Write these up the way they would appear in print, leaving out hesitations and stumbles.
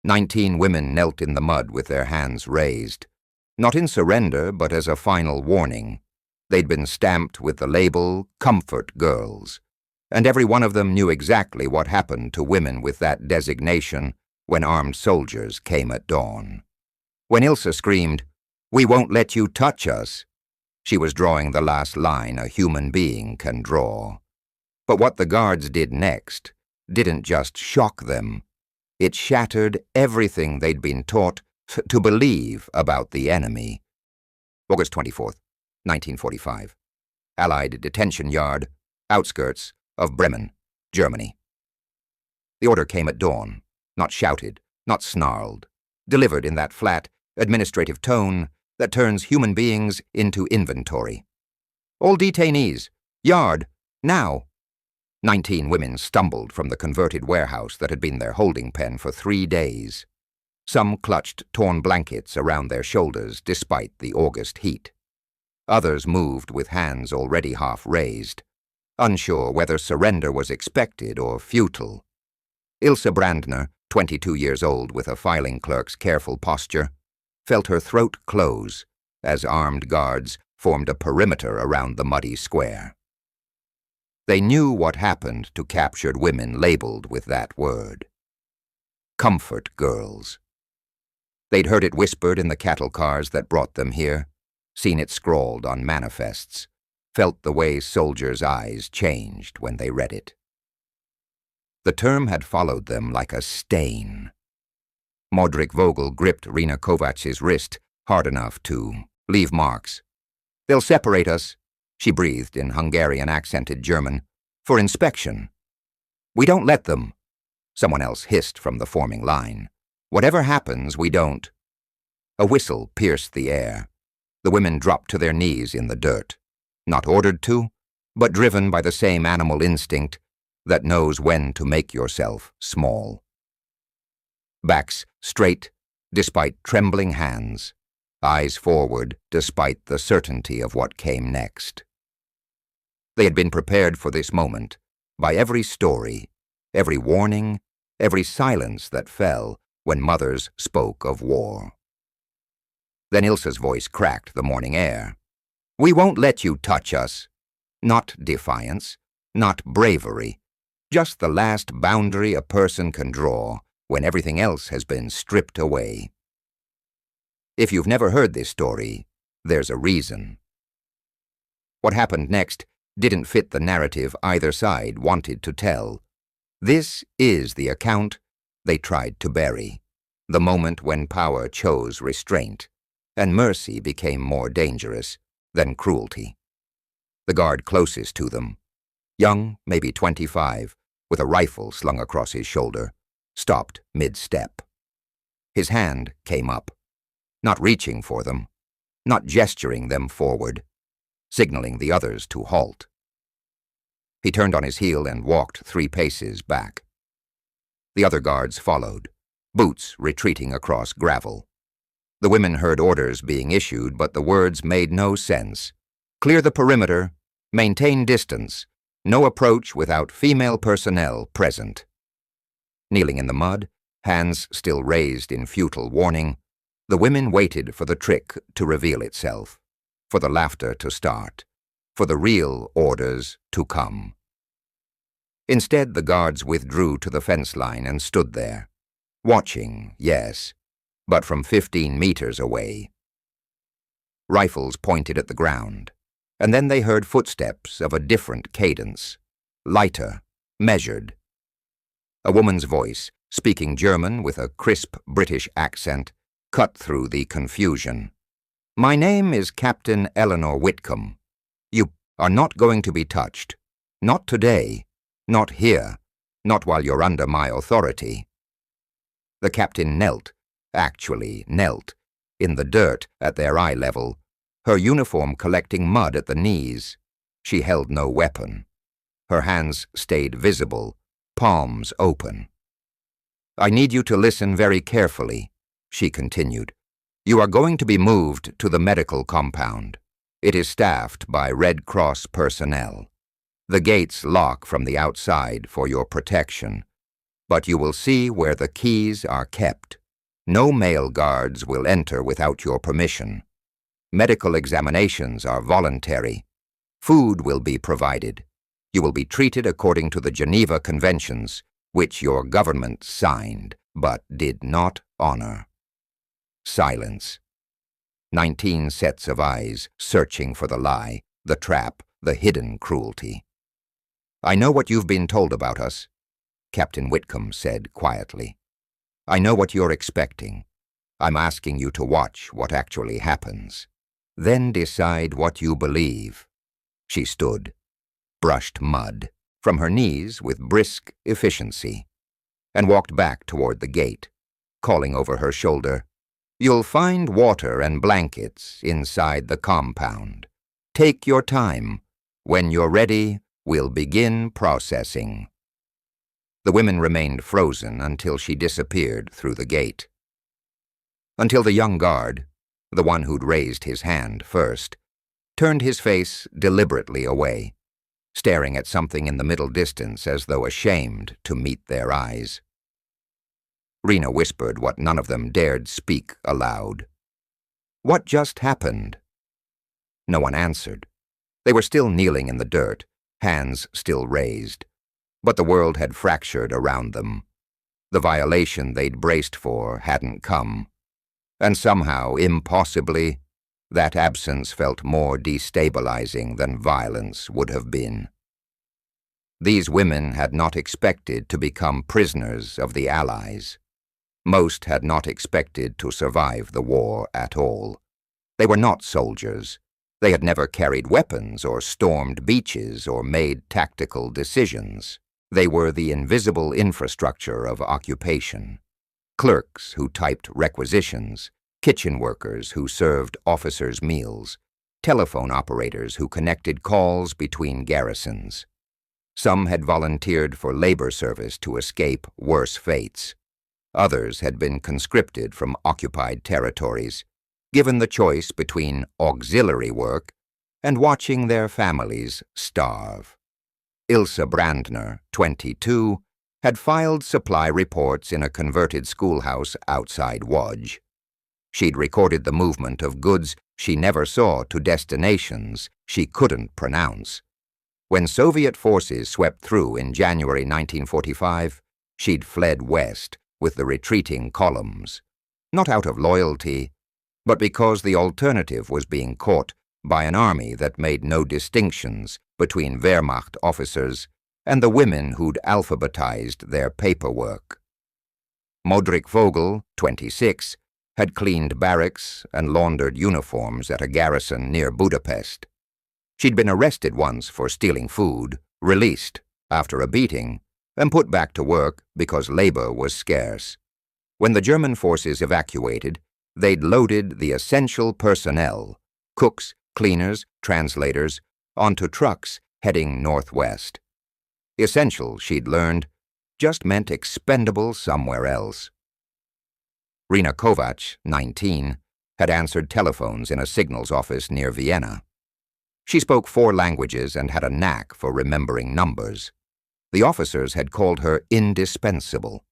19 women knelt in the mud with their hands raised, not in surrender but as a final warning. They'd been stamped with the label Comfort Girls, and every one of them knew exactly what happened to women with that designation when armed soldiers came at dawn. When Ilsa screamed, "We won't let you touch us," she was drawing the last line a human being can draw. But what the guards did next didn't just shock them. It shattered everything they'd been taught to believe about the enemy. August 24th, 1945. Allied detention yard, outskirts of Bremen, Germany. The order came at dawn, not shouted, not snarled, delivered in that flat, administrative tone that turns human beings into inventory. "All detainees, yard, now!" 19 women stumbled from the converted warehouse that had been their holding pen for 3 days. Some clutched torn blankets around their shoulders despite the August heat. Others moved with hands already half raised, unsure whether surrender was expected or futile. Ilse Brandner, 22 years old with a filing clerk's careful posture, felt her throat close as armed guards formed a perimeter around the muddy square. They knew what happened to captured women labeled with that word. Comfort Girls. They'd heard it whispered in the cattle cars that brought them here, seen it scrawled on manifests, felt the way soldiers' eyes changed when they read it. The term had followed them like a stain. Modric Vogel gripped Rena Kovac's wrist hard enough to leave marks. "They'll separate us," she breathed in Hungarian-accented German, "for inspection." "We don't let them," someone else hissed from the forming line. "Whatever happens, we don't." A whistle pierced the air. The women dropped to their knees in the dirt, not ordered to, but driven by the same animal instinct that knows when to make yourself small. Backs straight, despite trembling hands. Eyes forward, despite the certainty of what came next. They had been prepared for this moment by every story, every warning, every silence that fell when mothers spoke of war. Then Ilsa's voice cracked the morning air. "We won't let you touch us." Not defiance, not bravery, just the last boundary a person can draw when everything else has been stripped away. If you've never heard this story, there's a reason. What happened next didn't fit the narrative either side wanted to tell. This is the account they tried to bury, the moment when power chose restraint, and mercy became more dangerous than cruelty. The guard closest to them, young, maybe 25, with a rifle slung across his shoulder, stopped mid-step. His hand came up, not reaching for them, not gesturing them forward, signaling the others to halt. He turned on his heel and walked 3 paces back. The other guards followed, boots retreating across gravel. The women heard orders being issued, but the words made no sense. Clear the perimeter, maintain distance, no approach without female personnel present. Kneeling in the mud, hands still raised in futile warning, the women waited for the trick to reveal itself, for the laughter to start, for the real orders to come. Instead, the guards withdrew to the fence line and stood there, watching, yes, but from 15 meters away. Rifles pointed at the ground, and then they heard footsteps of a different cadence, lighter, measured. A woman's voice, speaking German with a crisp British accent, cut through the confusion. "My name is Captain Eleanor Whitcomb. You are not going to be touched. Not today. Not here. Not while you're under my authority." The captain knelt, actually knelt, in the dirt at their eye level, her uniform collecting mud at the knees. She held no weapon. Her hands stayed visible, palms open. "I need you to listen very carefully," she continued. "You are going to be moved to the medical compound. It is staffed by Red Cross personnel. The gates lock from the outside for your protection. But you will see where the keys are kept. No male guards will enter without your permission. Medical examinations are voluntary. Food will be provided. You will be treated according to the Geneva Conventions, which your government signed, but did not honor. Silence. 19 sets of eyes searching for the lie, the trap, the hidden cruelty. "I know what you've been told about us," Captain Whitcomb said quietly. "I know what you're expecting. I'm asking you to watch what actually happens. Then decide what you believe." She stood, brushed mud from her knees with brisk efficiency, and walked back toward the gate, calling over her shoulder, "You'll find water and blankets inside the compound. Take your time. When you're ready, we'll begin processing." The women remained frozen until she disappeared through the gate. Until the young guard, the one who'd raised his hand first, turned his face deliberately away, staring at something in the middle distance as though ashamed to meet their eyes. Rena whispered what none of them dared speak aloud. "What just happened?" No one answered. They were still kneeling in the dirt, hands still raised, but the world had fractured around them. The violation they'd braced for hadn't come, and somehow, impossibly, that absence felt more destabilizing than violence would have been. These women had not expected to become prisoners of the Allies. Most had not expected to survive the war at all. They were not soldiers. They had never carried weapons or stormed beaches or made tactical decisions. They were the invisible infrastructure of occupation. Clerks who typed requisitions, kitchen workers who served officers' meals, telephone operators who connected calls between garrisons. Some had volunteered for labor service to escape worse fates. Others had been conscripted from occupied territories, given the choice between auxiliary work and watching their families starve. Ilse Brandner, 22, had filed supply reports in a converted schoolhouse outside Łódź. She'd recorded the movement of goods she never saw to destinations she couldn't pronounce. When Soviet forces swept through in January 1945, she'd fled west with the retreating columns, not out of loyalty, but because the alternative was being caught by an army that made no distinctions between Wehrmacht officers and the women who'd alphabetized their paperwork. Modric Vogel, 26, had cleaned barracks and laundered uniforms at a garrison near Budapest. She'd been arrested once for stealing food, released after a beating, and put back to work because labor was scarce. When the German forces evacuated, they'd loaded the essential personnel, cooks, cleaners, translators, onto trucks heading northwest. Essential, she'd learned, just meant expendable somewhere else. Rena Kovac, 19, had answered telephones in a signals office near Vienna. She spoke 4 languages and had a knack for remembering numbers. The officers had called her indispensable.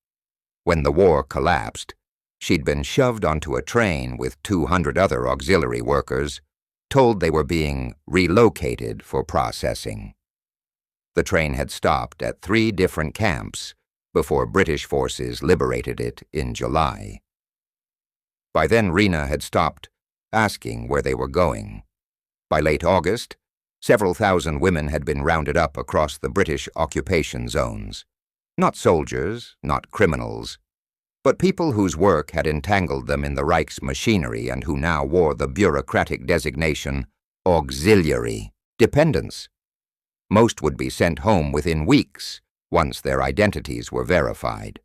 When the war collapsed, she'd been shoved onto a train with 200 other auxiliary workers, told they were being relocated for processing. The train had stopped at 3 different camps before British forces liberated it in July. By then, Rena had stopped asking where they were going. By late August, several thousand women had been rounded up across the British occupation zones. Not soldiers, not criminals, but people whose work had entangled them in the Reich's machinery and who now wore the bureaucratic designation auxiliary, dependents. Most would be sent home within weeks once their identities were verified.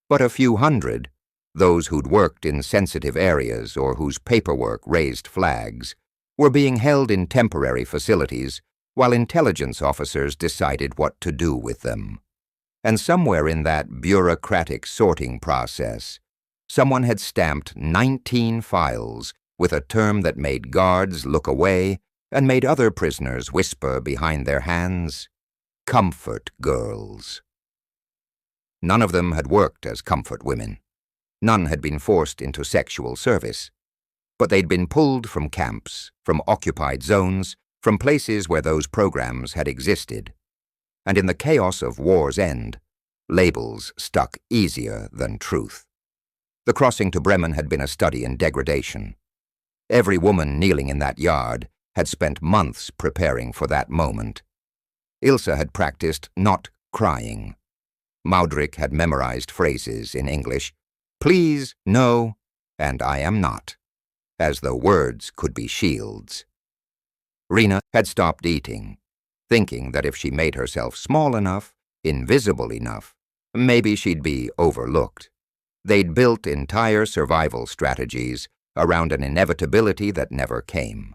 But a few hundred, those who'd worked in sensitive areas or whose paperwork raised flags, were being held in temporary facilities while intelligence officers decided what to do with them. And somewhere in that bureaucratic sorting process, someone had stamped 19 files with a term that made guards look away and made other prisoners whisper behind their hands, "Comfort girls." None of them had worked as comfort women. None had been forced into sexual service. But they'd been pulled from camps, from occupied zones, from places where those programs had existed. And in the chaos of war's end, labels stuck easier than truth. The crossing to Bremen had been a study in degradation. Every woman kneeling in that yard had spent months preparing for that moment. Ilse had practiced not crying. Maudrik had memorized phrases in English, please, no, and I am not, as though words could be shields. Rena had stopped eating, thinking that if she made herself small enough, invisible enough, maybe she'd be overlooked. They'd built entire survival strategies around an inevitability that never came.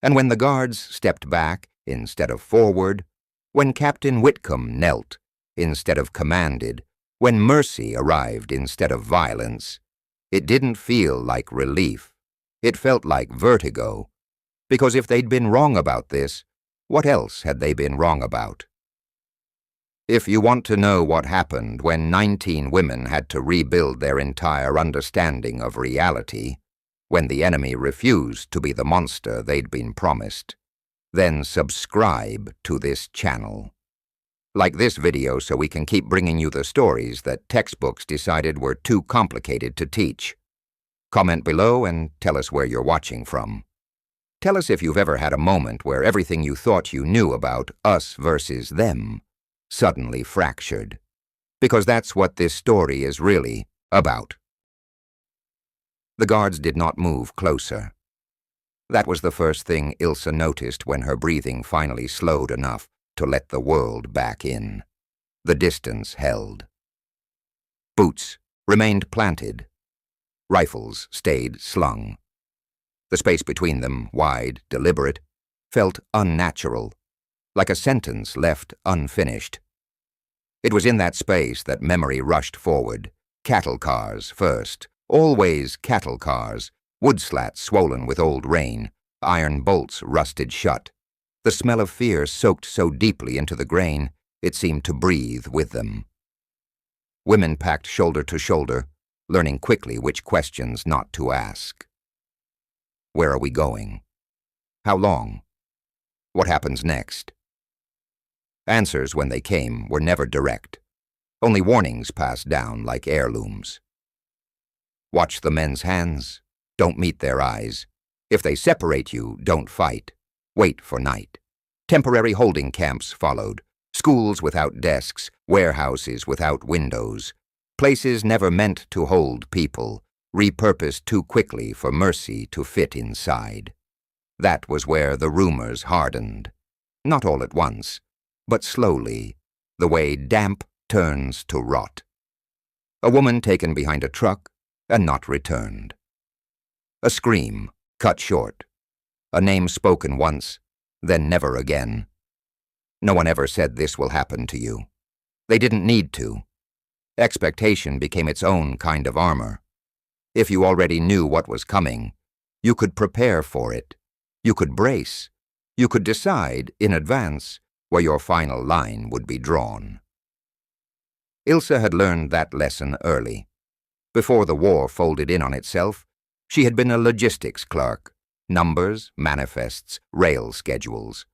And when the guards stepped back instead of forward, when Captain Whitcomb knelt instead of commanded, when mercy arrived instead of violence, it didn't feel like relief. It felt like vertigo, because if they'd been wrong about this, what else had they been wrong about? If you want to know what happened when 19 women had to rebuild their entire understanding of reality, when the enemy refused to be the monster they'd been promised, then subscribe to this channel. Like this video so we can keep bringing you the stories that textbooks decided were too complicated to teach. Comment below and tell us where you're watching from. Tell us if you've ever had a moment where everything you thought you knew about us versus them suddenly fractured. Because that's what this story is really about. The guards did not move closer. That was the first thing Ilse noticed when her breathing finally slowed enough to let the world back in. The distance held. Boots remained planted. Rifles stayed slung. The space between them, wide, deliberate, felt unnatural, like a sentence left unfinished. It was in that space that memory rushed forward. Cattle cars first, always cattle cars, wood slats swollen with old rain, iron bolts rusted shut. The smell of fear soaked so deeply into the grain, it seemed to breathe with them. Women packed shoulder to shoulder, learning quickly which questions not to ask. Where are we going? How long? What happens next? Answers, when they came, were never direct. Only warnings passed down like heirlooms. Watch the men's hands. Don't meet their eyes. If they separate you, don't fight. Wait for night. Temporary holding camps followed. Schools without desks, warehouses without windows. Places never meant to hold people, repurposed too quickly for mercy to fit inside. That was where the rumors hardened. Not all at once, but slowly, the way damp turns to rot. A woman taken behind a truck and not returned. A scream cut short. A name spoken once, then never again. No one ever said this will happen to you. They didn't need to. Expectation became its own kind of armor. If you already knew what was coming, you could prepare for it. You could brace. You could decide in advance where your final line would be drawn. Ilse had learned that lesson early. Before the war folded in on itself, she had been a logistics clerk. Numbers, manifests, rail schedules.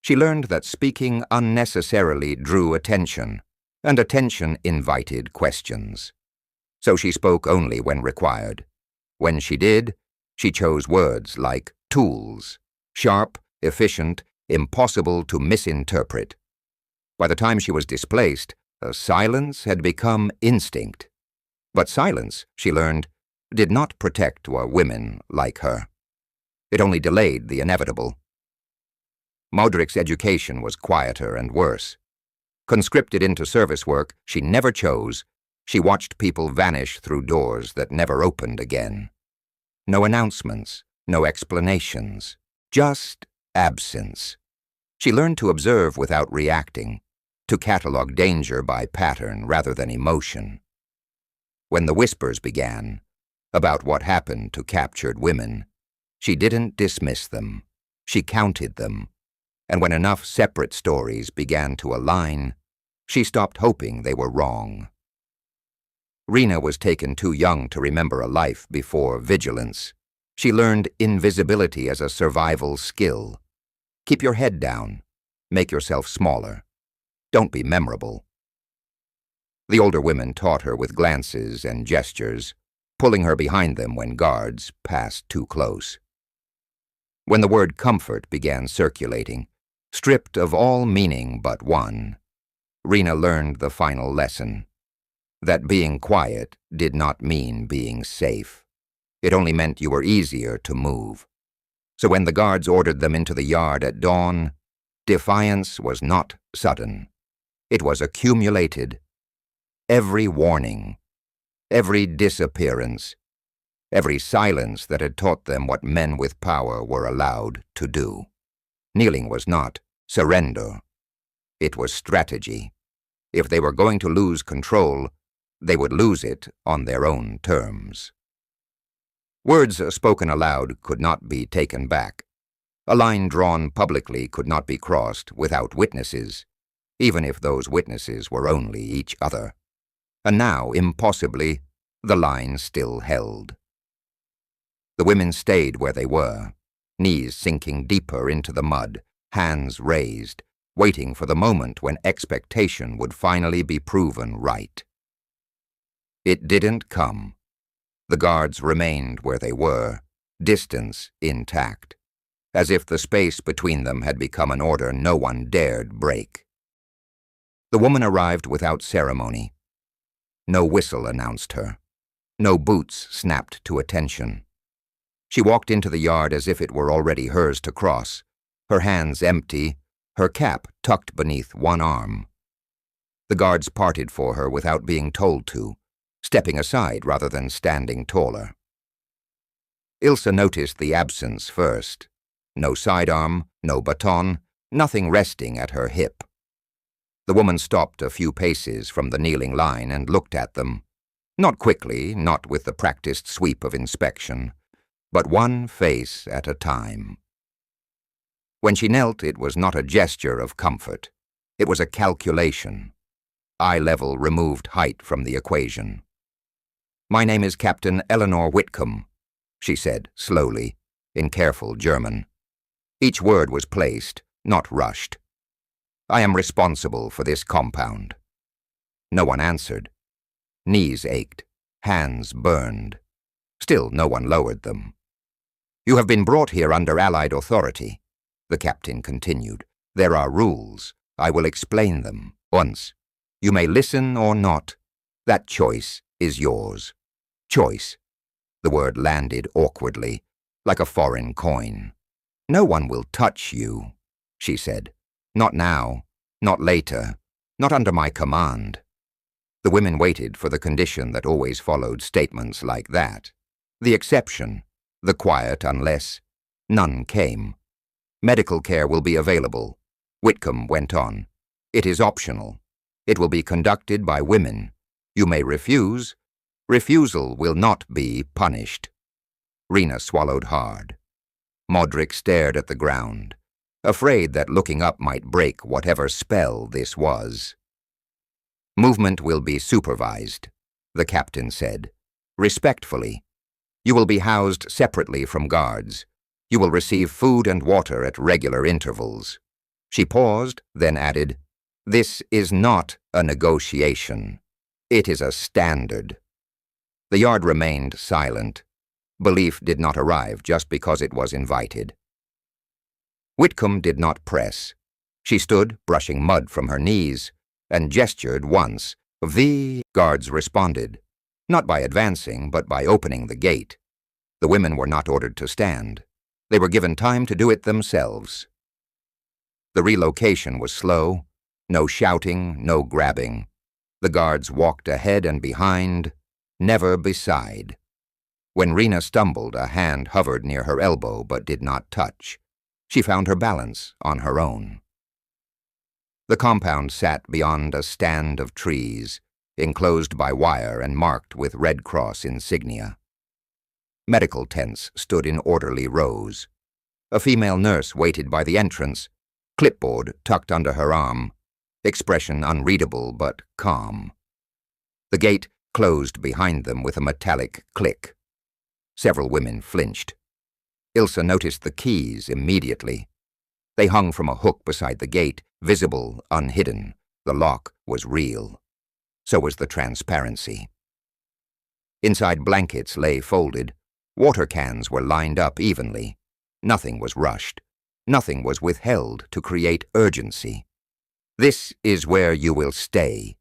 She learned that speaking unnecessarily drew attention, and attention invited questions. So she spoke only when required. When she did, she chose words like tools, sharp, efficient, impossible to misinterpret. By the time she was displaced, a silence had become instinct. But silence, she learned, did not protect women like her. It only delayed the inevitable. Maudrik's education was quieter and worse. Conscripted into service work she never chose, she watched people vanish through doors that never opened again. No announcements, no explanations, just absence. She learned to observe without reacting, to catalog danger by pattern rather than emotion. When the whispers began, about what happened to captured women, she didn't dismiss them. She counted them. And when enough separate stories began to align, she stopped hoping they were wrong. Rena was taken too young to remember a life before vigilance. She learned invisibility as a survival skill. Keep your head down. Make yourself smaller. Don't be memorable. The older women taught her with glances and gestures, pulling her behind them when guards passed too close. When the word comfort began circulating, stripped of all meaning but one, Rena learned the final lesson, that being quiet did not mean being safe. It only meant you were easier to move. So when the guards ordered them into the yard at dawn, defiance was not sudden. It was accumulated. Every warning, every disappearance, every silence that had taught them what men with power were allowed to do. Kneeling was not surrender. It was strategy. If they were going to lose control, they would lose it on their own terms. Words spoken aloud could not be taken back. A line drawn publicly could not be crossed without witnesses, even if those witnesses were only each other. And now, impossibly, the line still held. The women stayed where they were, knees sinking deeper into the mud, hands raised, waiting for the moment when expectation would finally be proven right. It didn't come. The guards remained where they were, distance intact, as if the space between them had become an order no one dared break. The woman arrived without ceremony. No whistle announced her. No boots snapped to attention. She walked into the yard as if it were already hers to cross, her hands empty, her cap tucked beneath one arm. The guards parted for her without being told to, stepping aside rather than standing taller. Ilsa noticed the absence first. No sidearm, no baton, nothing resting at her hip. The woman stopped a few paces from the kneeling line and looked at them, not quickly, not with the practiced sweep of inspection, but one face at a time. When she knelt, it was not a gesture of comfort. It was a calculation. Eye level removed height from the equation. "My name is Captain Eleanor Whitcomb," she said slowly, in careful German. Each word was placed, not rushed. "I am responsible for this compound." No one answered. Knees ached, hands burned. Still no one lowered them. "You have been brought here under Allied authority," the captain continued. "There are rules. I will explain them once. You may listen or not. That choice is yours." Choice. The word landed awkwardly, like a foreign coin. "No one will touch you," she said. "Not now, not later, not under my command." The women waited for the condition that always followed statements like that. The exception, the quiet unless. None came. "Medical care will be available," Whitcomb went on. "It is optional. It will be conducted by women. You may refuse. Refusal will not be punished." Rena swallowed hard. Modric stared at the ground, afraid that looking up might break whatever spell this was. "Movement will be supervised," the captain said, respectfully. "You will be housed separately from guards. You will receive food and water at regular intervals." She paused, then added, "This is not a negotiation. It is a standard." The yard remained silent. Belief did not arrive just because it was invited. Whitcomb did not press. She stood, brushing mud from her knees, and gestured once. The guards responded, not by advancing, but by opening the gate. The women were not ordered to stand. They were given time to do it themselves. The relocation was slow. No shouting, no grabbing. The guards walked ahead and behind, never beside. When Rena stumbled, a hand hovered near her elbow but did not touch. She found her balance on her own. The compound sat beyond a stand of trees, enclosed by wire and marked with Red Cross insignia. Medical tents stood in orderly rows. A female nurse waited by the entrance, clipboard tucked under her arm, expression unreadable but calm. The gate closed behind them with a metallic click. Several women flinched. Ilse noticed the keys immediately. They hung from a hook beside the gate, visible, unhidden. The lock was real. So was the transparency. Inside blankets lay folded. Water cans were lined up evenly. Nothing was rushed. Nothing was withheld to create urgency. "This is where you will stay,"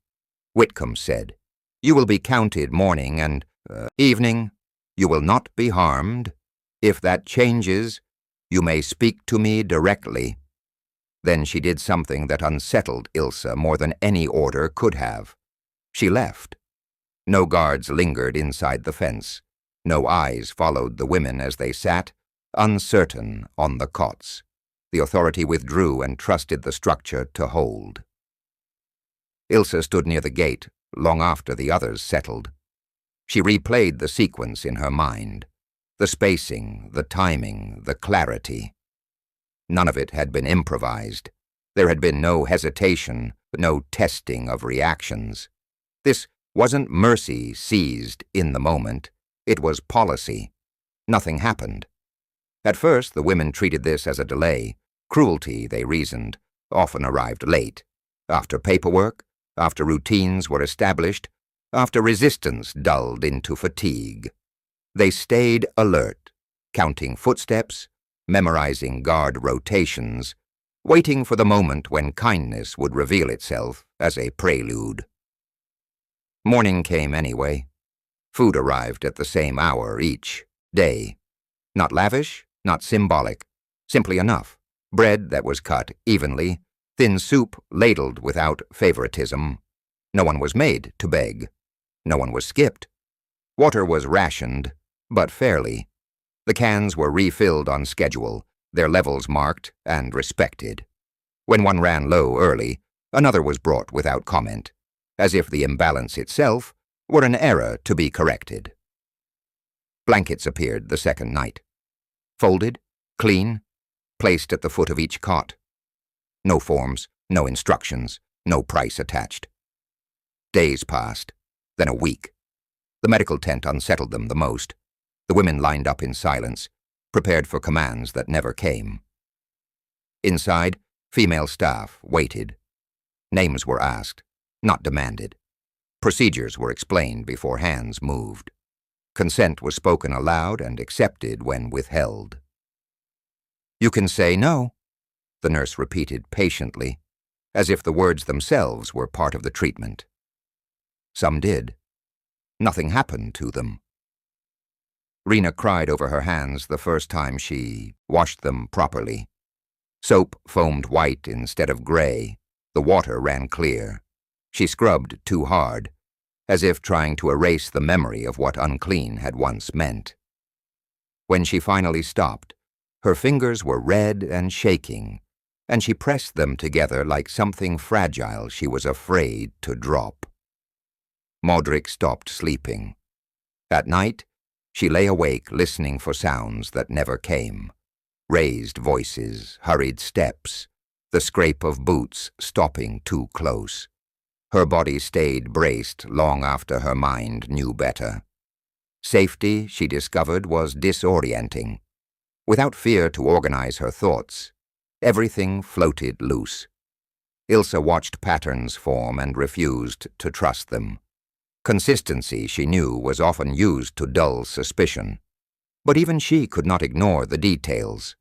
Whitcomb said. "You will be counted morning and evening. You will not be harmed. If that changes, you may speak to me directly." Then she did something that unsettled Ilse more than any order could have. She left. No guards lingered inside the fence. No eyes followed the women as they sat, uncertain, on the cots. The authority withdrew and trusted the structure to hold. Ilse stood near the gate, long after the others settled. She replayed the sequence in her mind. The spacing, the timing, the clarity. None of it had been improvised. There had been no hesitation, no testing of reactions. This wasn't mercy seized in the moment. It was policy. Nothing happened. At first, the women treated this as a delay. Cruelty, they reasoned, often arrived late. After paperwork, after routines were established, after resistance dulled into fatigue. They stayed alert, counting footsteps, memorizing guard rotations, waiting for the moment when kindness would reveal itself as a prelude. Morning came anyway. Food arrived at the same hour each day. Not lavish, not symbolic, simply enough. Bread that was cut evenly, thin soup ladled without favoritism. No one was made to beg. No one was skipped. Water was rationed, but fairly. The cans were refilled on schedule, their levels marked and respected. When one ran low early, another was brought without comment, as if the imbalance itself were an error to be corrected. Blankets appeared the second night. Folded, clean, placed at the foot of each cot. No forms, no instructions, no price attached. Days passed, then a week. The medical tent unsettled them the most. The women lined up in silence, prepared for commands that never came. Inside, female staff waited. Names were asked, not demanded. Procedures were explained before hands moved. Consent was spoken aloud and accepted when withheld. "You can say no," the nurse repeated patiently, as if the words themselves were part of the treatment. Some did. Nothing happened to them. Rena cried over her hands the first time she washed them properly. Soap foamed white instead of gray. The water ran clear. She scrubbed too hard, as if trying to erase the memory of what unclean had once meant. When she finally stopped, her fingers were red and shaking, and she pressed them together like something fragile she was afraid to drop. Modric stopped sleeping. At night, she lay awake listening for sounds that never came. Raised voices, hurried steps, the scrape of boots stopping too close. Her body stayed braced long after her mind knew better. Safety, she discovered, was disorienting. Without fear to organize her thoughts, everything floated loose. Ilse watched patterns form and refused to trust them. Consistency, she knew, was often used to dull suspicion. But even she could not ignore the details.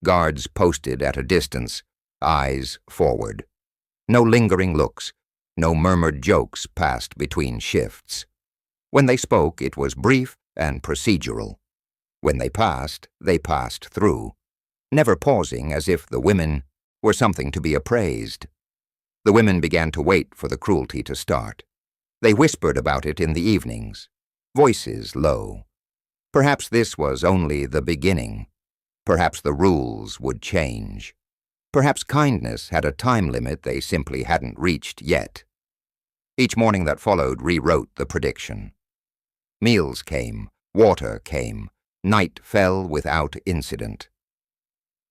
Guards posted at a distance, eyes forward. No lingering looks, no murmured jokes passed between shifts. When they spoke, it was brief and procedural. When they passed through, never pausing as if the women were something to be appraised. The women began to wait for the cruelty to start. They whispered about it in the evenings, voices low. Perhaps this was only the beginning. Perhaps the rules would change. Perhaps kindness had a time limit they simply hadn't reached yet. Each morning that followed rewrote the prediction. Meals came, water came, night fell without incident.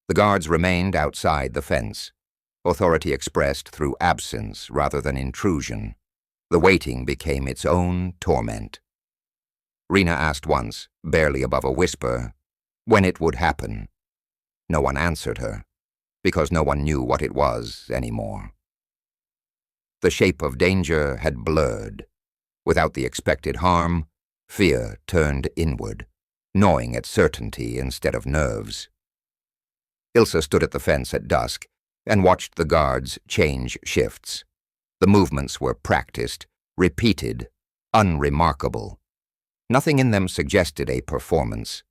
The guards remained outside the fence, authority expressed through absence rather than intrusion. The waiting became its own torment. Rena asked once, barely above a whisper, when it would happen. No one answered her, because no one knew what it was anymore. The shape of danger had blurred. Without the expected harm, fear turned inward, gnawing at certainty instead of nerves. Ilsa stood at the fence at dusk and watched the guards change shifts. The movements were practiced, repeated, unremarkable. Nothing in them suggested a performance.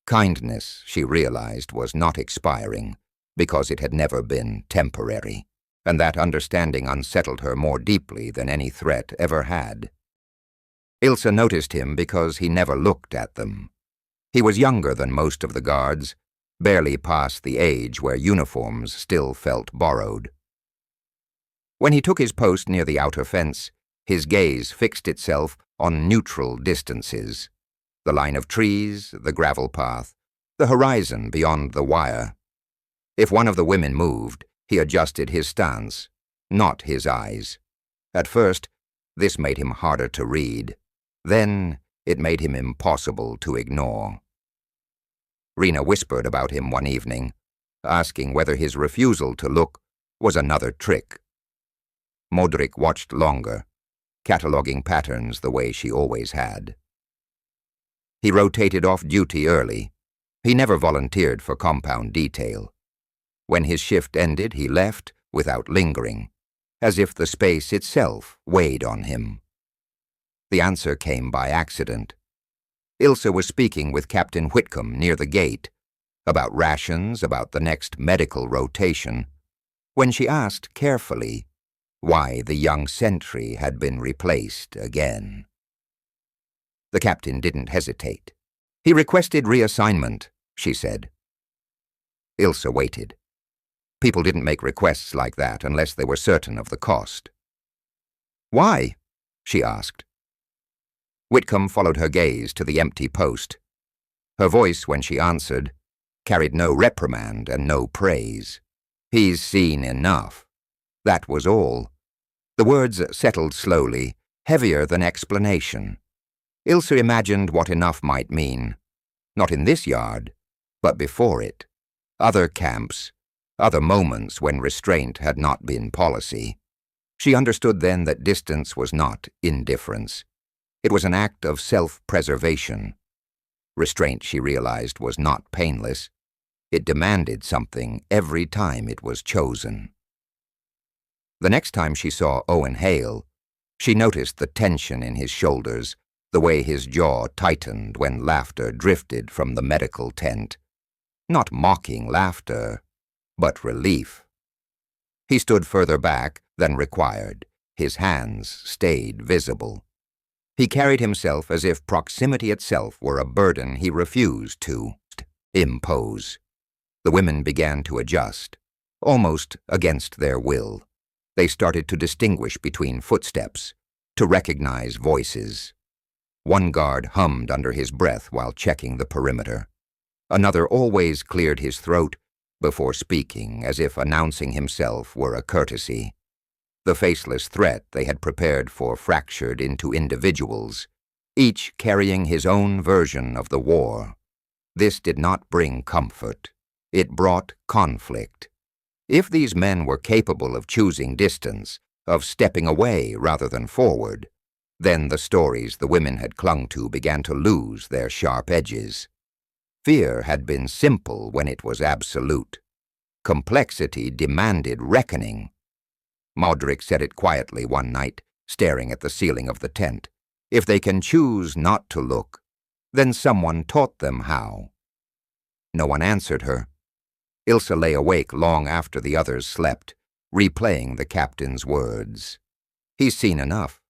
Kindness, she realized, was not expiring because it had never been temporary, and that understanding unsettled her more deeply than any threat ever had. Ilsa noticed him because he never looked at them. He was younger than most of the guards, barely past the age where uniforms still felt borrowed. When he took his post near the outer fence, his gaze fixed itself on neutral distances: the line of trees, the gravel path, the horizon beyond the wire. If one of the women moved, he adjusted his stance, not his eyes. At first, this made him harder to read. Then, it made him impossible to ignore. Rena whispered about him one evening, asking whether his refusal to look was another trick. Modric watched longer, cataloging patterns the way she always had. He rotated off duty early. He never volunteered for compound detail. When his shift ended, he left without lingering, as if the space itself weighed on him. The answer came by accident. Ilsa was speaking with Captain Whitcomb near the gate, about rations, about the next medical rotation, when she asked carefully why the young sentry had been replaced again. The captain didn't hesitate. He requested reassignment, she said. Ilsa waited. People didn't make requests like that unless they were certain of the cost. Why? She asked. Whitcomb followed her gaze to the empty post. Her voice, when she answered, carried no reprimand and no praise. He's seen enough. That was all. The words settled slowly, heavier than explanation. Ilsa imagined what enough might mean. Not in this yard, but before it. Other camps, other moments when restraint had not been policy. She understood then that distance was not indifference. It was an act of self-preservation. Restraint, she realized, was not painless. It demanded something every time it was chosen. The next time she saw Owen Hale, she noticed the tension in his shoulders, the way his jaw tightened when laughter drifted from the medical tent. Not mocking laughter, but relief. He stood further back than required. His hands stayed visible. He carried himself as if proximity itself were a burden he refused to impose. The women began to adjust, almost against their will. They started to distinguish between footsteps, to recognize voices. One guard hummed under his breath while checking the perimeter. Another always cleared his throat before speaking, as if announcing himself were a courtesy. The faceless threat they had prepared for fractured into individuals, each carrying his own version of the war. This did not bring comfort. It brought conflict. If these men were capable of choosing distance, of stepping away rather than forward, then the stories the women had clung to began to lose their sharp edges. Fear had been simple when it was absolute. Complexity demanded reckoning. Modric said it quietly one night, staring at the ceiling of the tent. If they can choose not to look, then someone taught them how. No one answered her. Ilsa lay awake long after the others slept, replaying the captain's words. He's seen enough.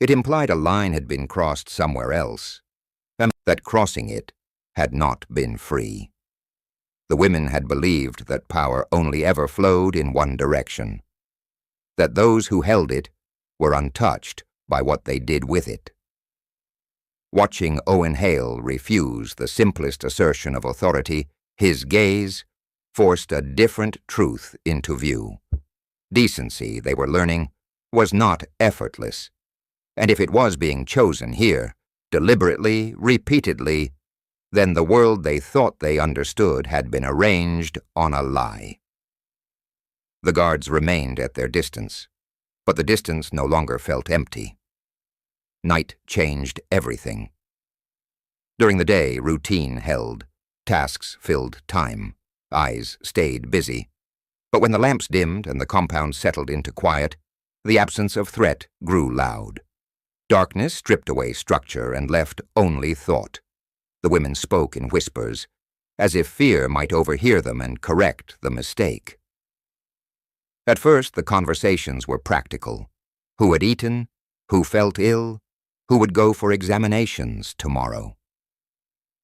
It implied a line had been crossed somewhere else, and that crossing it had not been free. The women had believed that power only ever flowed in one direction, that those who held it were untouched by what they did with it. Watching Owen Hale refuse the simplest assertion of authority, his gaze forced a different truth into view. Decency, they were learning, was not effortless. And if it was being chosen here, deliberately, repeatedly, then the world they thought they understood had been arranged on a lie. The guards remained at their distance, but the distance no longer felt empty. Night changed everything. During the day, routine held. Tasks filled time. Eyes stayed busy. But when the lamps dimmed and the compound settled into quiet, the absence of threat grew loud. Darkness stripped away structure and left only thought. The women spoke in whispers, as if fear might overhear them and correct the mistake. At first, the conversations were practical. Who had eaten? Who felt ill? Who would go for examinations tomorrow?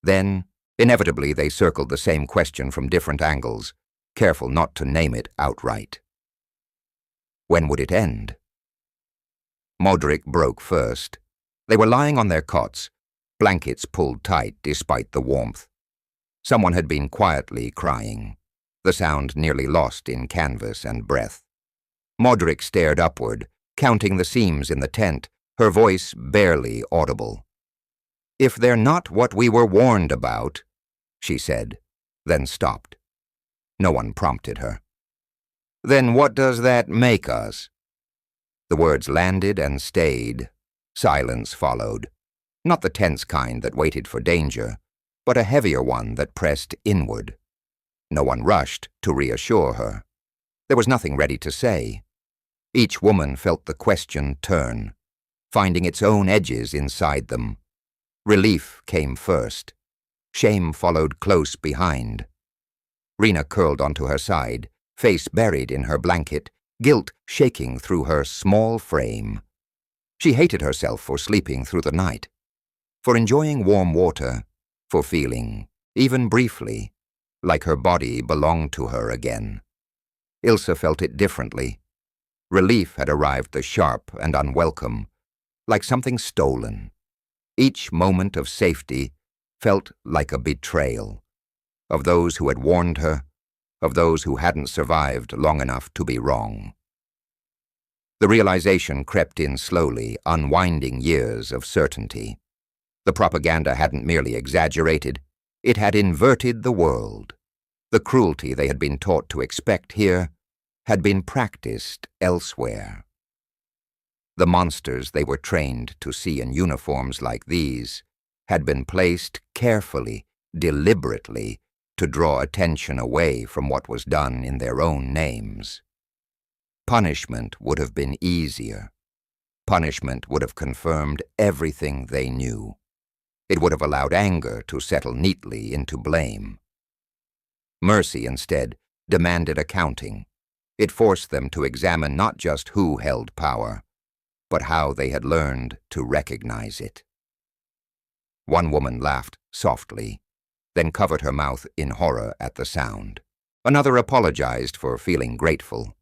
Then, inevitably, they circled the same question from different angles, careful not to name it outright. When would it end? Modric broke first. They were lying on their cots, blankets pulled tight despite the warmth. Someone had been quietly crying, the sound nearly lost in canvas and breath. Modric stared upward, counting the seams in the tent, her voice barely audible. "If they're not what we were warned about," she said, then stopped. No one prompted her. "Then what does that make us?" The words landed and stayed. Silence followed. Not the tense kind that waited for danger, but a heavier one that pressed inward. No one rushed to reassure her. There was nothing ready to say. Each woman felt the question turn, finding its own edges inside them. Relief came first. Shame followed close behind. Rena curled onto her side, face buried in her blanket, guilt shaking through her small frame. She hated herself for sleeping through the night, for enjoying warm water, for feeling, even briefly, like her body belonged to her again. Ilsa felt it differently. Relief had arrived sharp and unwelcome, like something stolen. Each moment of safety felt like a betrayal, of those who had warned her, of those who hadn't survived long enough to be wrong. The realization crept in slowly, unwinding years of certainty. The propaganda hadn't merely exaggerated, it had inverted the world. The cruelty they had been taught to expect here had been practiced elsewhere. The monsters they were trained to see in uniforms like these had been placed carefully, deliberately, to draw attention away from what was done in their own names. Punishment would have been easier. Punishment would have confirmed everything they knew. It would have allowed anger to settle neatly into blame. Mercy, instead, demanded accounting. It forced them to examine not just who held power, but how they had learned to recognize it. One woman laughed softly, then covered her mouth in horror at the sound. Another apologized for feeling grateful.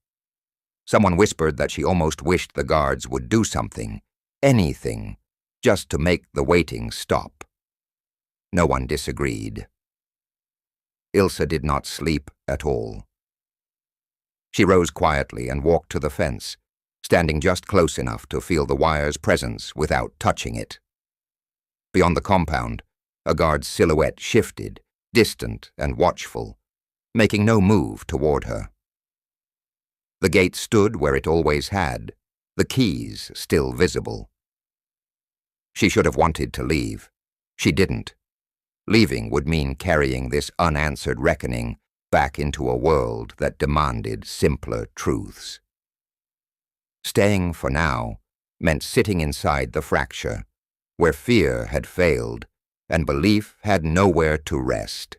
Someone whispered that she almost wished the guards would do something, anything, just to make the waiting stop. No one disagreed. Ilsa did not sleep at all. She rose quietly and walked to the fence, standing just close enough to feel the wire's presence without touching it. Beyond the compound, a guard's silhouette shifted, distant and watchful, making no move toward her. The gate stood where it always had, the keys still visible. She should have wanted to leave. She didn't. Leaving would mean carrying this unanswered reckoning back into a world that demanded simpler truths. Staying for now meant sitting inside the fracture, where fear had failed and belief had nowhere to rest.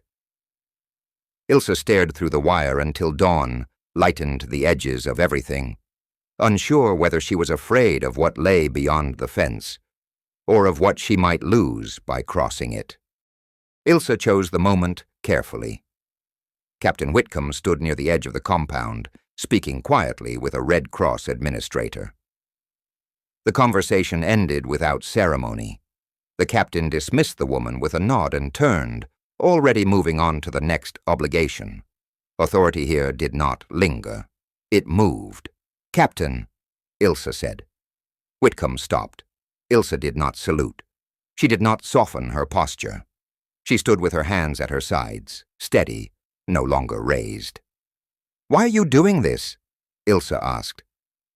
Ilsa stared through the wire until dawn lightened the edges of everything, unsure whether she was afraid of what lay beyond the fence, or of what she might lose by crossing it. Ilsa chose the moment carefully. Captain Whitcomb stood near the edge of the compound, speaking quietly with a Red Cross administrator. The conversation ended without ceremony. The captain dismissed the woman with a nod and turned, already moving on to the next obligation. Authority here did not linger. It moved. "Captain," Ilsa said. Whitcomb stopped. Ilse did not salute. She did not soften her posture. She stood with her hands at her sides, steady, no longer raised. "Why are you doing this?" Ilse asked.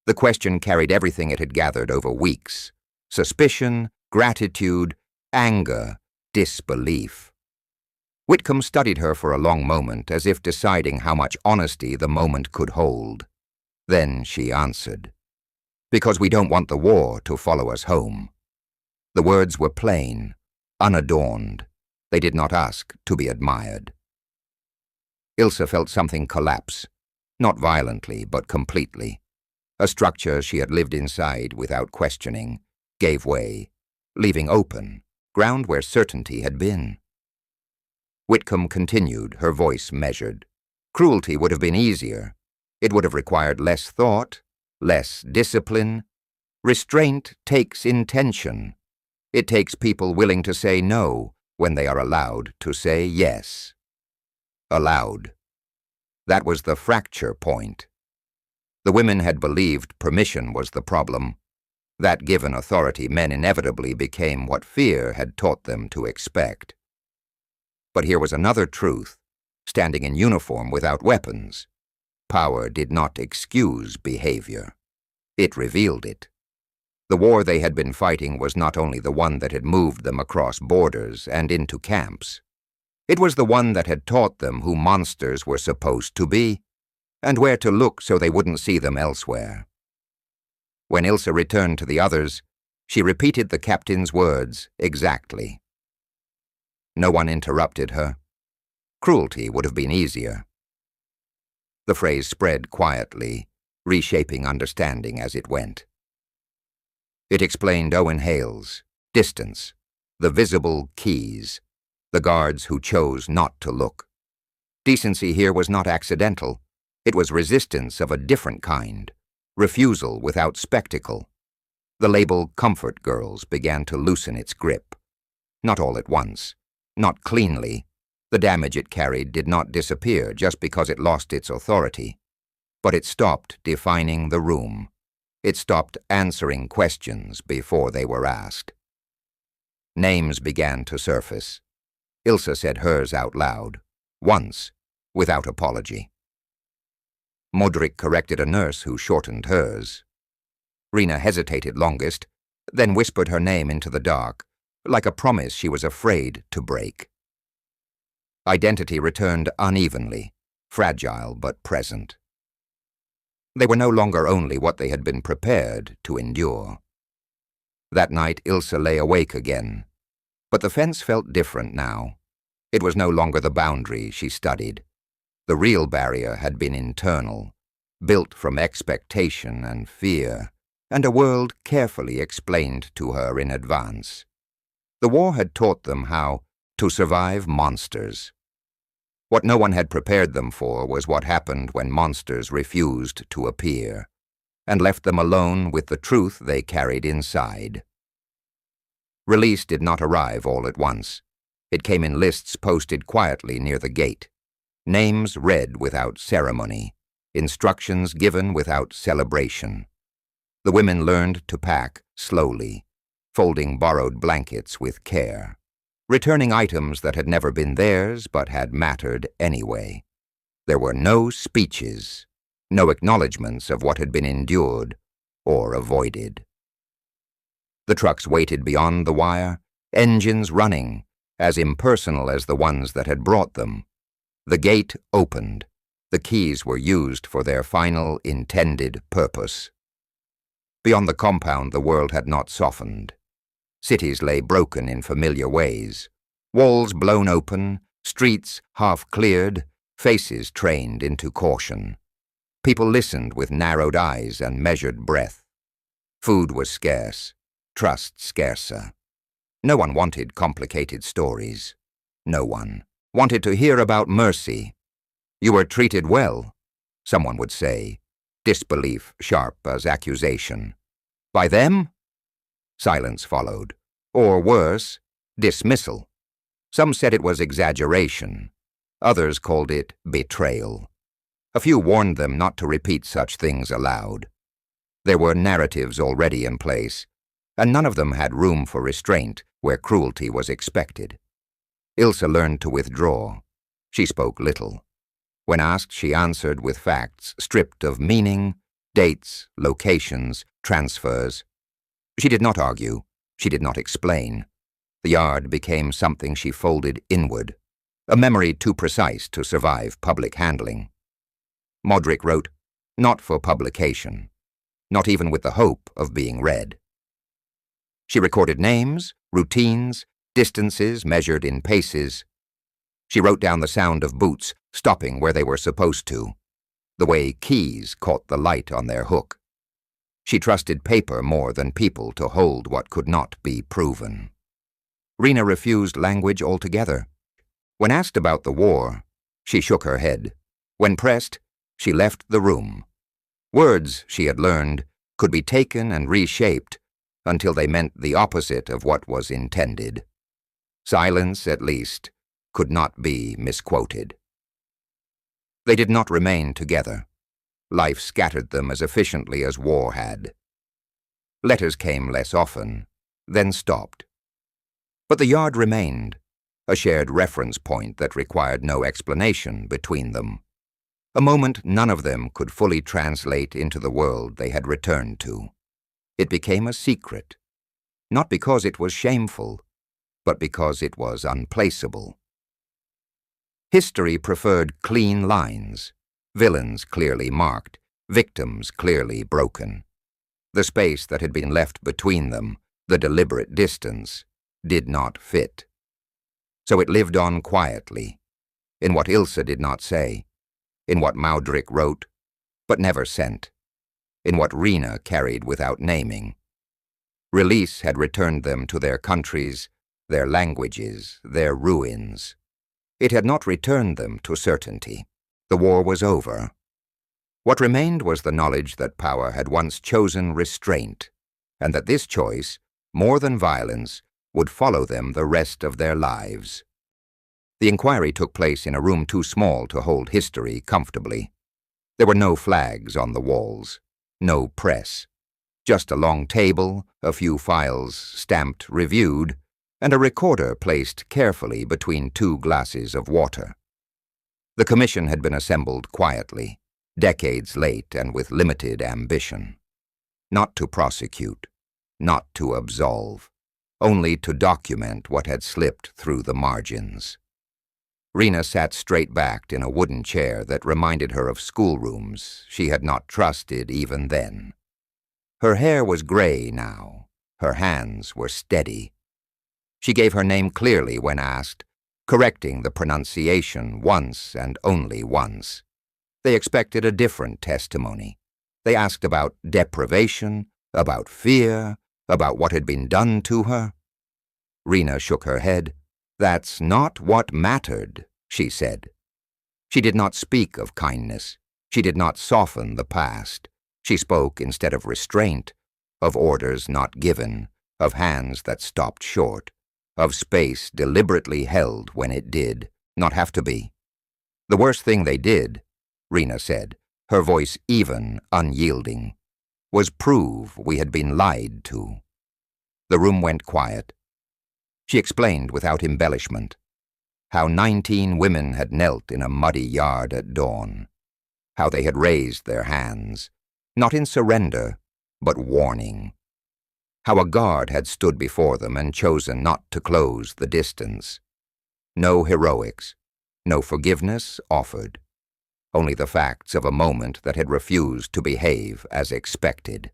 The question carried everything it had gathered over weeks: suspicion, gratitude, anger, disbelief. Whitcomb studied her for a long moment, as if deciding how much honesty the moment could hold. Then she answered, "Because we don't want the war to follow us home." The words were plain, unadorned. They did not ask to be admired. Ilse felt something collapse, not violently, but completely. A structure she had lived inside without questioning gave way, leaving open ground where certainty had been. Whitcomb continued, her voice measured. Cruelty would have been easier. It would have required less thought, less discipline. Restraint takes intention. It takes people willing to say no when they are allowed to say yes. Allowed. That was the fracture point. The women had believed permission was the problem. That given authority, men inevitably became what fear had taught them to expect. But here was another truth, standing in uniform without weapons. Power did not excuse behavior. It revealed it. The war they had been fighting was not only the one that had moved them across borders and into camps. It was the one that had taught them who monsters were supposed to be, and where to look so they wouldn't see them elsewhere. When Ilse returned to the others, she repeated the captain's words exactly. No one interrupted her. Cruelty would have been easier. The phrase spread quietly, reshaping understanding as it went. It explained Owen Hale's distance, the visible keys, the guards who chose not to look. Decency here was not accidental. It was resistance of a different kind, refusal without spectacle. The label comfort girls began to loosen its grip. Not all at once, not cleanly. The damage it carried did not disappear just because it lost its authority. But it stopped defining the room. It stopped answering questions before they were asked. Names began to surface. Ilse said hers out loud, once, without apology. Modric corrected a nurse who shortened hers. Rena hesitated longest, then whispered her name into the dark, like a promise she was afraid to break. Identity returned unevenly, fragile but present. They were no longer only what they had been prepared to endure. That night Ilse lay awake again, but the fence felt different now. It was no longer the boundary she studied. The real barrier had been internal, built from expectation and fear, and a world carefully explained to her in advance. The war had taught them how to survive monsters. What no one had prepared them for was what happened when monsters refused to appear, and left them alone with the truth they carried inside. Release did not arrive all at once. It came in lists posted quietly near the gate, names read without ceremony, instructions given without celebration. The women learned to pack slowly, folding borrowed blankets with care, returning items that had never been theirs but had mattered anyway. There were no speeches, no acknowledgments of what had been endured or avoided. The trucks waited beyond the wire, engines running, as impersonal as the ones that had brought them. The gate opened. The keys were used for their final intended purpose. Beyond the compound, the world had not softened. Cities lay broken in familiar ways. Walls blown open, streets half cleared, faces trained into caution. People listened with narrowed eyes and measured breath. Food was scarce, trust scarcer. No one wanted complicated stories. No one wanted to hear about mercy. You were treated well, someone would say, disbelief sharp as accusation. By them? Silence followed, or worse, dismissal. Some said it was exaggeration. Others called it betrayal. A few warned them not to repeat such things aloud. There were narratives already in place, and none of them had room for restraint where cruelty was expected. Ilse learned to withdraw. She spoke little. When asked, she answered with facts stripped of meaning, dates, locations, transfers. She did not argue. She did not explain. The yard became something she folded inward, a memory too precise to survive public handling. Modric wrote, not for publication, not even with the hope of being read. She recorded names, routines, distances measured in paces. She wrote down the sound of boots stopping where they were supposed to, the way keys caught the light on their hook. She trusted paper more than people to hold what could not be proven. Rena refused language altogether. When asked about the war, she shook her head. When pressed, she left the room. Words, she had learned, could be taken and reshaped until they meant the opposite of what was intended. Silence, at least, could not be misquoted. They did not remain together. Life scattered them as efficiently as war had. Letters came less often, then stopped. But the yard remained, a shared reference point that required no explanation between them, a moment none of them could fully translate into the world they had returned to. It became a secret, not because it was shameful, but because it was unplaceable. History preferred clean lines, villains clearly marked, victims clearly broken. The space that had been left between them, the deliberate distance, did not fit. So it lived on quietly, in what Ilse did not say, in what Modric wrote, but never sent, in what Rena carried without naming. Release had returned them to their countries, their languages, their ruins. It had not returned them to certainty. The war was over. What remained was the knowledge that power had once chosen restraint, and that this choice, more than violence, would follow them the rest of their lives. The inquiry took place in a room too small to hold history comfortably. There were no flags on the walls, no press, just a long table, a few files stamped reviewed, and a recorder placed carefully between 2 glasses of water. The commission had been assembled quietly, decades late and with limited ambition. Not to prosecute, not to absolve, only to document what had slipped through the margins. Rena sat straight-backed in a wooden chair that reminded her of schoolrooms she had not trusted even then. Her hair was gray now, her hands were steady. She gave her name clearly when asked, correcting the pronunciation once and only once. They expected a different testimony. They asked about deprivation, about fear, about what had been done to her. Rena shook her head. That's not what mattered, she said. She did not speak of kindness. She did not soften the past. She spoke, instead of restraint, of orders not given, of hands that stopped short, of space deliberately held when it did not have to be. The worst thing they did, Rena said, her voice even, unyielding, was prove we had been lied to. The room went quiet. She explained without embellishment how 19 women had knelt in a muddy yard at dawn, how they had raised their hands, not in surrender, but warning, how a guard had stood before them and chosen not to close the distance. No heroics, no forgiveness offered, only the facts of a moment that had refused to behave as expected.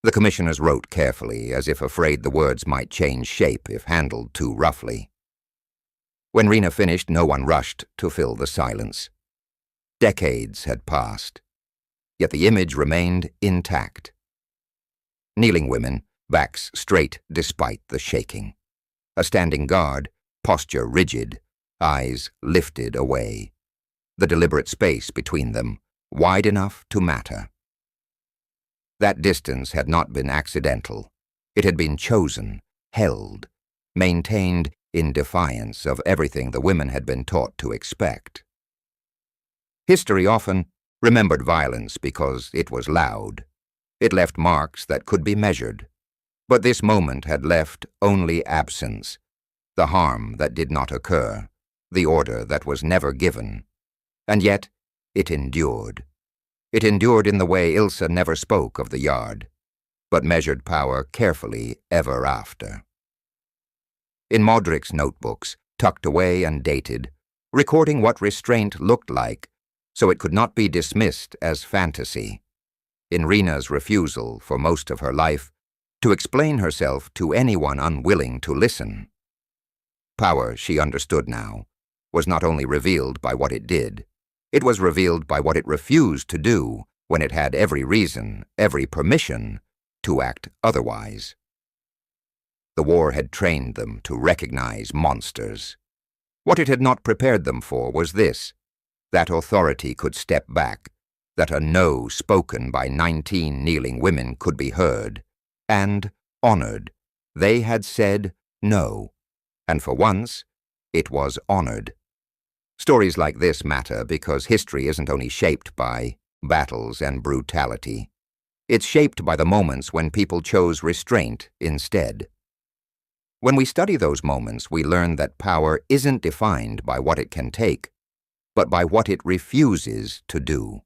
The commissioners wrote carefully, as if afraid the words might change shape if handled too roughly. When Rena finished, no one rushed to fill the silence. Decades had passed, yet the image remained intact. Kneeling women, backs straight despite the shaking. A standing guard, posture rigid, eyes lifted away. The deliberate space between them, wide enough to matter. That distance had not been accidental. It had been chosen, held, maintained in defiance of everything the women had been taught to expect. History often remembered violence because it was loud. It left marks that could be measured, But this moment had left only absence, the harm that did not occur, the order that was never given. And yet it endured. It endured in the way Ilse never spoke of the yard, but measured power carefully ever after. In Modric's notebooks, tucked away and dated, recording what restraint looked like, so it could not be dismissed as fantasy. In Rena's refusal, for most of her life, to explain herself to anyone unwilling to listen. Power, she understood now, was not only revealed by what it did, it was revealed by what it refused to do when it had every reason, every permission, to act otherwise. The war had trained them to recognize monsters. What it had not prepared them for was this, that authority could step back, that a no spoken by 19 kneeling women could be heard, and honored. They had said no, and for once, it was honored. Stories like this matter because history isn't only shaped by battles and brutality. It's shaped by the moments when people chose restraint instead. When we study those moments, we learn that power isn't defined by what it can take, but by what it refuses to do.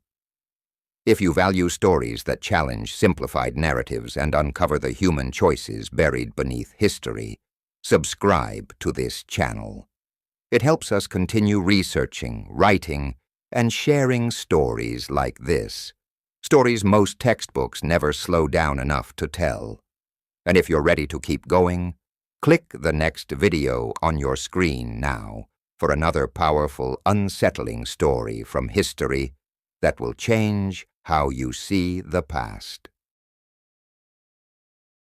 If you value stories that challenge simplified narratives and uncover the human choices buried beneath history, subscribe to this channel. It helps us continue researching, writing, and sharing stories like this. Stories most textbooks never slow down enough to tell. And if you're ready to keep going, click the next video on your screen now for another powerful, unsettling story from history that will change how you see the past.